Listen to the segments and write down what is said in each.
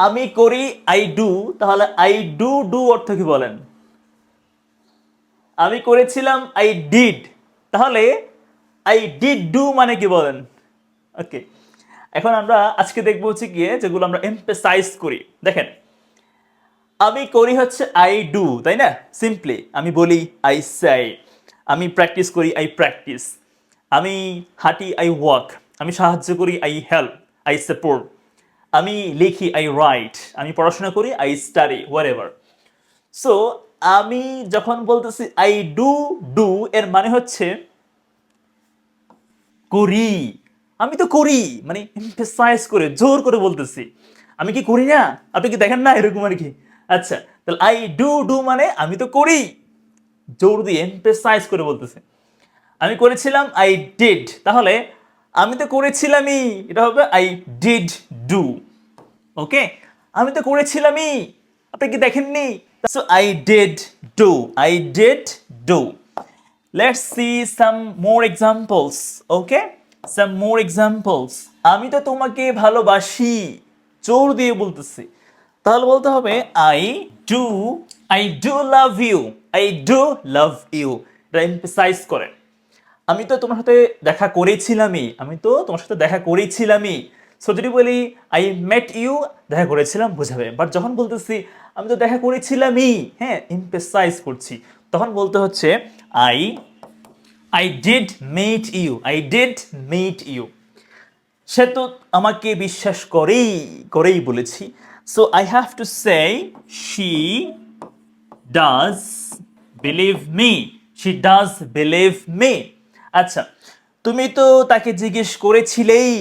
আমি করি I do, তাহলে আই ডু ডু অর্থ কি বলেন? আমি করেছিলাম আই ডিড, তাহলে আই ডিড ডু মানে কি বলেন? ওকে, এখন আমরা আজকে দেখবো হচ্ছে গিয়ে যেগুলো আমরা এমফেসাইজ করি। দেখেন, আমি করি হচ্ছে আই ডু, তাই না? সিম্পলি আমি বলি আই সে, আমি প্র্যাকটিস করি আই প্র্যাকটিস, আমি হাঁটি আই ওয়াক, আমি সাহায্য করি আই হেল্প, আই সাপোর্ট, আমি লিখি আই রাইট, আমি পড়াশোনা করি আই স্টাডি, হোয়াটএভার। সো আমি যখন বলতেছি আই ডু ডু, এর মানে হচ্ছে করি, আমি তো করি, মানে এমফেসাইজ করে জোর করে বলতেছি। আমি কি করি না? আপনি কি দেখেন না এরকম আর কি? আচ্ছা, তাহলে আই ডু ডু মানে আমি তো করি, জোর দিয়ে এমফেসাইজ করে বলতেছে। আমি করেছিলাম আই ডিড, তাহলে আমি তো করেছিলামই, এটা হবে আই ডিড ডু। ওকে, আমি তো করেছিলামই, আপনি কি দেখেননি? So I did do, I did do. Let's see some more examples. Okay? Some more examples. আমি তো তোমাকে ভালোবাসি, জোর দিয়ে বলতেছি, তাহলে বলতে হবে I do love you. I do love you. এটা এমফেসাইজ করে। আমি তো তোমার সাথে দেখা করেছিলামই, আমি তো তোমার সাথে দেখা করেছিলামই। সো যদি বলি আই মেট ইউ, দেখা করেছিলাম বোঝাবে। বাট যখন বলতেছি আমি তো দেখা করেছিলামই, হ্যাঁ, এমফেসাইজ করছি, তখন বলতে হচ্ছে I did meet you. I did meet you. সে তো আমাকে বিশ্বাস করেই বলেছি। So I have to say she does believe me. She does believe me. আচ্ছা, তুমি তো তাকে জিজ্ঞেস করেছিলেই।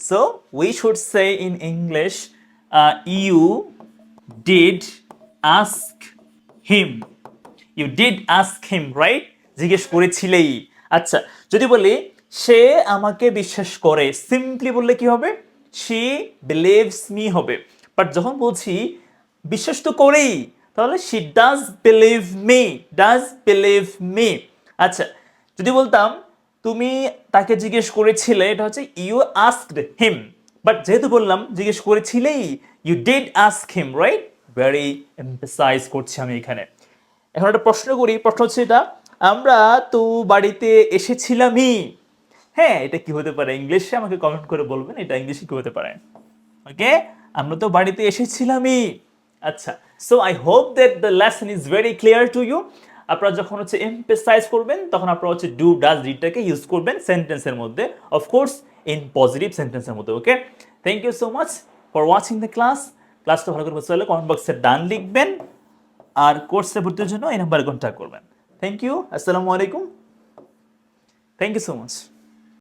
So we should say in English, you did ask him. You did ask him, right? জিজ্ঞেস করেছিলেই। আচ্ছা, যদি বলি সে আমাকে বিশ্বাস করে, সিম্পলি বললে কি হবে? she believes me হবে। বাট যখন বলছি বিশ্বাস তো করেই, তাহলে she does believe me, does believe me। আচ্ছা, যদি বলতাম তুমি তাকে জিজ্ঞেস করেছিলে, এটা হচ্ছে you asked him। বাট যেহেতু বললাম জিজ্ঞেস করেছিলেই, you did ask him, right? Very emphasise করছি আমি এখানে। এখন একটা প্রশ্ন করি, প্রশ্ন হচ্ছে এটা, আমরা তো বাড়িতে এসেছিলামই। হ্যাঁ, এটা কি হতে পারে ইংলিশে? আমাকে কমেন্ট করে বলবেন এটা ইংলিশে কি হতে পারে। ওকে, আমরা তো বাড়িতে এসেছিলামই। আচ্ছা, so I hope that the lesson is very clear to you. আপনারা যখন হচ্ছে এমফেসাইজ করবেন, তখন আপনারা হচ্ছে ডু ডাজ ডিডটাকে ইউজ করবেন সেন্টেন্সের মধ্যে, অফকোর্স ইন পজিটিভ সেন্টেন্সের মধ্যে। Okay, thank you so much for watching the class. ক্লাসটা ভালো করে বুঝতে হলে কমেন্ট বক্সে ডান লিখবেন, আর কোর্সে ভর্তির জন্য এই নাম্বারে কন্ট্যাক্ট করবেন। থ্যাংক ইউ, আসসালামু আলাইকুম, থ্যাংক ইউ সো মাচ।